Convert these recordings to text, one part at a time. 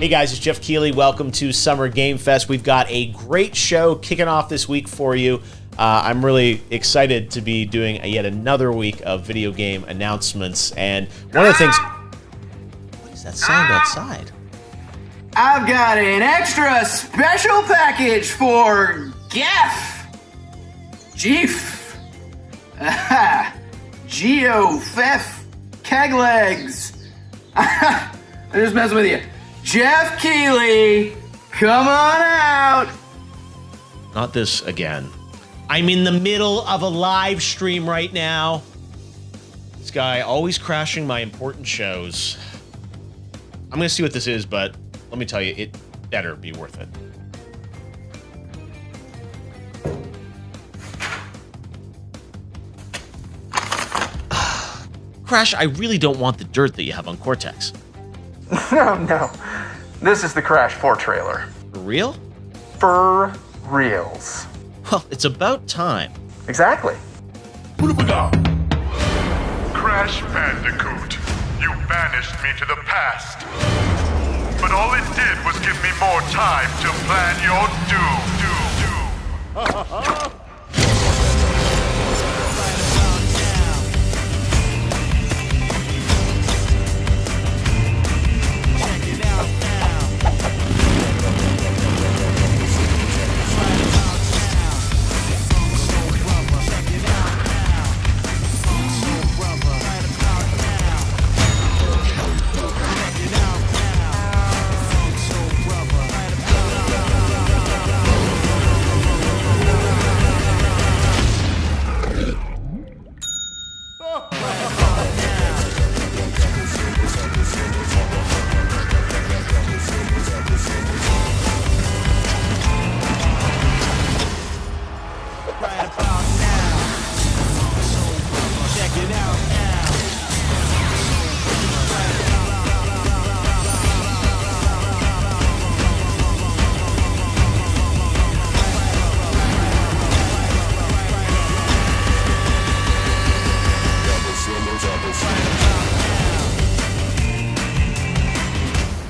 Hey guys, it's Jeff Keighley. Welcome to Summer Game Fest. We've got a great show kicking off this week for you. I'm really excited to be doing yet another week of video game announcements. And one of the things... What is that sound outside? I've got an extra special package for GEF. GEF. Geo-Fef. Keg legs. I'm just messing with you. Jeff Keighley, come on out. Not this again. I'm in the middle of a live stream right now. This guy always crashing my important shows. I'm going to see what this is, but let me tell you, it better be worth it. Crash, I really don't want the dirt that you have on Cortex. No. This is the Crash 4 trailer. For real? For reals. Well, it's about time. Exactly. Crash Bandicoot, you banished me to the past. But all it did was give me more time to plan your doom.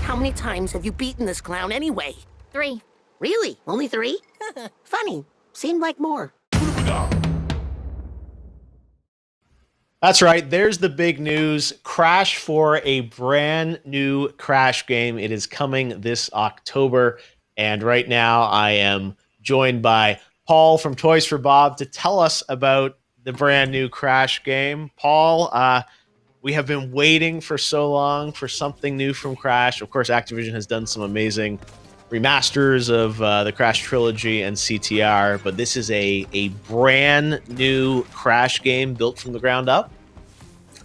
How many times have you beaten this clown anyway? 3. Really? Only 3? Funny. Seemed like more. That's right. There's the big news. Crash for a brand new Crash game. It is coming this October. And right now I am joined by Paul from Toys for Bob to tell us about the brand new Crash game. Paul, we have been waiting for so long for something new from Crash. Of course, Activision has done some amazing remasters of the Crash trilogy and CTR, but this is a brand new Crash game built from the ground up.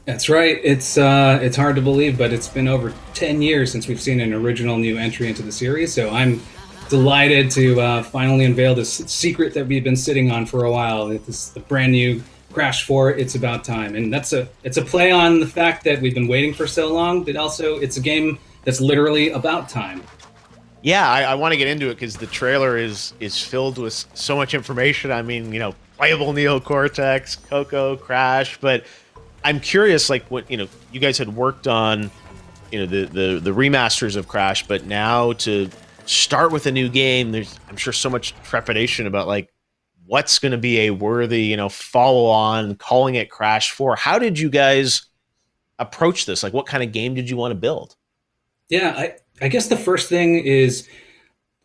That's right. It's hard to believe, but it's been over 10 years since we've seen an original new entry into the series, so I'm delighted to finally unveil this secret that we've been sitting on for a while. It's the brand new Crash 4, It's About Time. And it's a play on the fact that we've been waiting for so long, but also it's a game that's literally about time. Yeah, I want to get into it because the trailer is filled with so much information. I mean, playable Neo Cortex, Coco, Crash, but I'm curious, like, what, you guys had worked on, the remasters of Crash, but now to start with a new game, there's, I'm sure, so much trepidation about, like, what's going to be a worthy, follow-on, calling it Crash 4. How did you guys approach this? Like, what kind of game did you want to build? Yeah, I guess the first thing is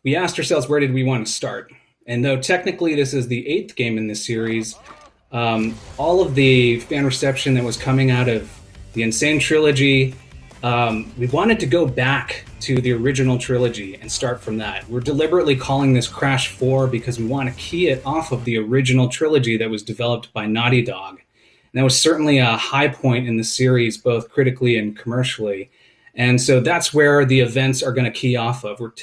we asked ourselves, where did we want to start? And though technically this is the 8th game in this series, all of the fan reception that was coming out of the Insane trilogy, we wanted to go back to the original trilogy and start from that. We're deliberately calling this Crash 4 because we want to key it off of the original trilogy that was developed by Naughty Dog. And that was certainly a high point in the series, both critically and commercially. And so that's where the events are going to key off of. We're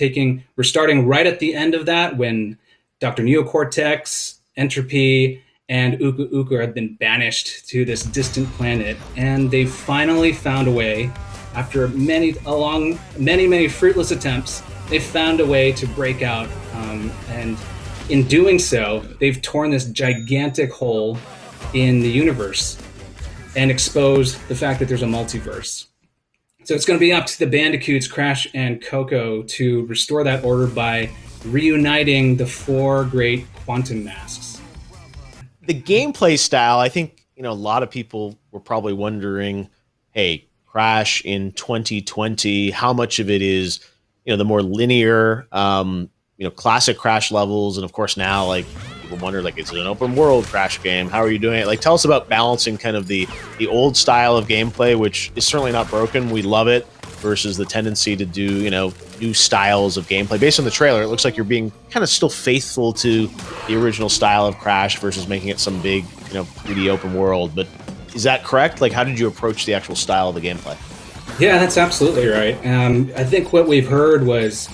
starting right at the end of that when Dr. Neocortex, Entropy, and Uka Uka have been banished to this distant planet. And they've finally found a way, after many fruitless attempts, they've found a way to break out. And in doing so, they've torn this gigantic hole in the universe and exposed the fact that there's a multiverse. So it's going to be up to the Bandicoots, Crash and Coco, to restore that order by reuniting the 4 great quantum masks. The gameplay style, I think, a lot of people were probably wondering, hey, Crash in 2020, how much of it is, the more linear, classic Crash levels, and of course now, like, people wonder, like, is it an open world Crash game? How are you doing it? Like, tell us about balancing kind of the old style of gameplay, which is certainly not broken. We love it, versus the tendency to do, new styles of gameplay. Based on the trailer, it looks like you're being kind of still faithful to the original style of Crash versus making it some big, 3D open world. But is that correct? Like, how did you approach the actual style of the gameplay? Yeah, that's absolutely right. I think what we've heard was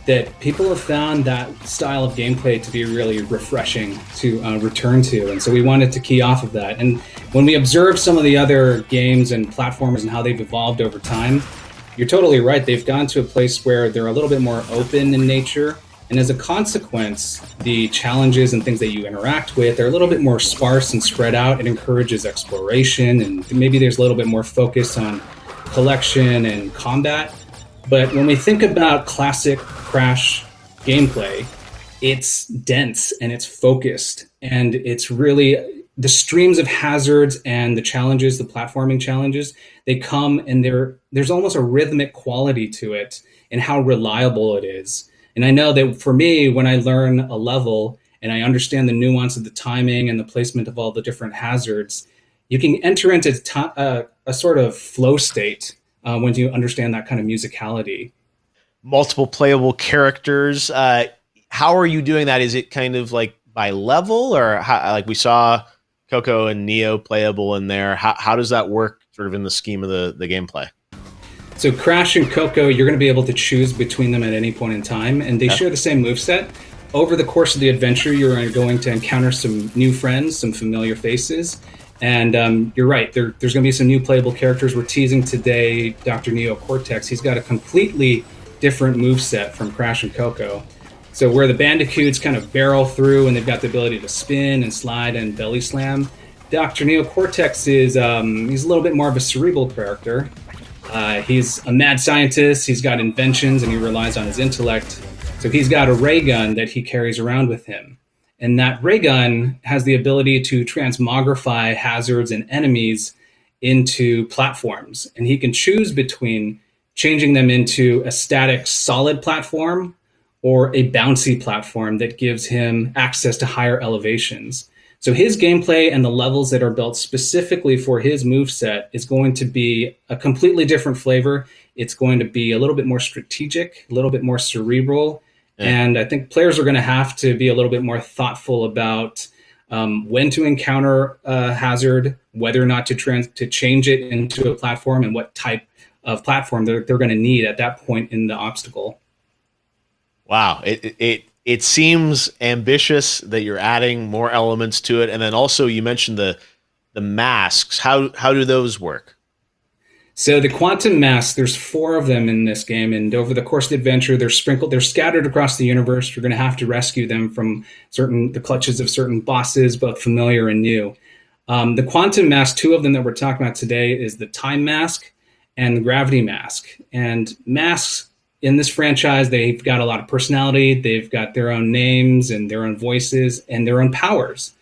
that people have found that style of gameplay to be really refreshing to return to. And so we wanted to key off of that. And when we observe some of the other games and platformers and how they've evolved over time, you're totally right. They've gone to a place where they're a little bit more open in nature. And as a consequence, the challenges and things that you interact with are a little bit more sparse and spread out. It encourages exploration, and maybe there's a little bit more focus on collection and combat. But when we think about classic Crash gameplay, it's dense and it's focused, and it's really the streams of hazards and the challenges, the platforming challenges, they come, and there's almost a rhythmic quality to it and how reliable it is. And I know that for me, when I learn a level and I understand the nuance of the timing and the placement of all the different hazards, you can enter into a sort of flow state when you understand that kind of musicality. Multiple playable characters. How are you doing that? Is it kind of like by level, or how, like we saw Coco and Neo playable in there? How does that work sort of in the scheme of the gameplay? So Crash and Coco, you're going to be able to choose between them at any point in time, and they share the same moveset. Over the course of the adventure, you're going to encounter some new friends, some familiar faces. And you're right, there's going to be some new playable characters. We're teasing today Dr. Neo Cortex. He's got a completely different moveset from Crash and Coco. So where the Bandicoots kind of barrel through and they've got the ability to spin and slide and belly slam, Dr. Neo Cortex is he's a little bit more of a cerebral character. He's a mad scientist, he's got inventions, and he relies on his intellect. So he's got a ray gun that he carries around with him. And that ray gun has the ability to transmogrify hazards and enemies into platforms. And he can choose between changing them into a static solid platform or a bouncy platform that gives him access to higher elevations. So his gameplay and the levels that are built specifically for his moveset is going to be a completely different flavor. It's going to be a little bit more strategic, a little bit more cerebral. And I think players are going to have to be a little bit more thoughtful about when to encounter a hazard, whether or not to change it into a platform, and what type of platform they're going to need at that point in the obstacle. Wow, it seems ambitious that you're adding more elements to it, and then also you mentioned the masks. How do those work? So the quantum masks, there's 4 of them in this game, and over the course of the adventure, they're scattered across the universe. You're going to have to rescue them from the clutches of certain bosses, both familiar and new. The quantum mask, 2 of them that we're talking about today, is the time mask and the gravity mask. And masks in this franchise, they've got a lot of personality. They've got their own names and their own voices and their own powers.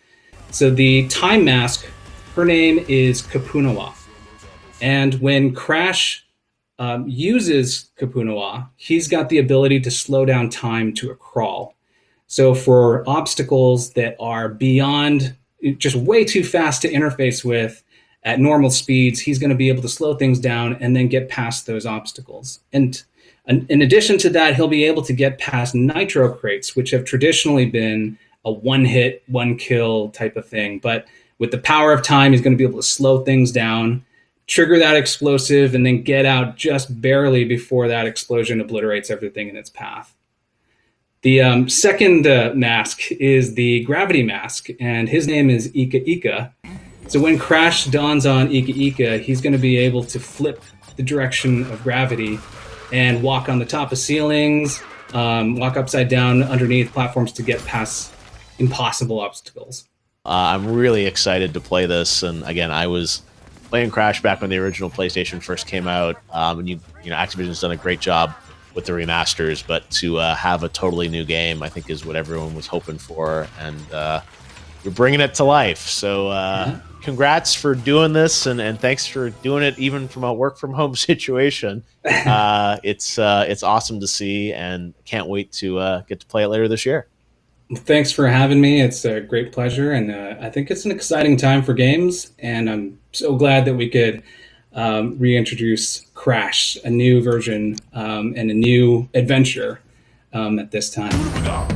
So the time mask, her name is Kapunawa. And when Crash uses Kapunawa, he's got the ability to slow down time to a crawl. So for obstacles that are beyond, just way too fast to interface with at normal speeds, he's going to be able to slow things down and then get past those obstacles. And in addition to that, he'll be able to get past nitro crates, which have traditionally been a one-hit, one-kill type of thing. But with the power of time, he's going to be able to slow things down, trigger that explosive, and then get out just barely before that explosion obliterates everything in its path. The second mask is the gravity mask, and his name is Ika Ika. So when Crash dawns on Ika Ika, he's going to be able to flip the direction of gravity and walk on the top of ceilings, walk upside down underneath platforms to get past impossible obstacles. I'm really excited to play this, and again, I was playing Crash back when the original PlayStation first came out, and Activision's done a great job with the remasters, but to have a totally new game, I think, is what everyone was hoping for, and you're bringing it to life. So congrats for doing this, and thanks for doing it even from a work from home situation. It's awesome to see, and can't wait to get to play it later this year. Thanks for having me. It's a great pleasure, and I think it's an exciting time for games, and I'm so glad that we could reintroduce Crash, a new version and a new adventure at this time.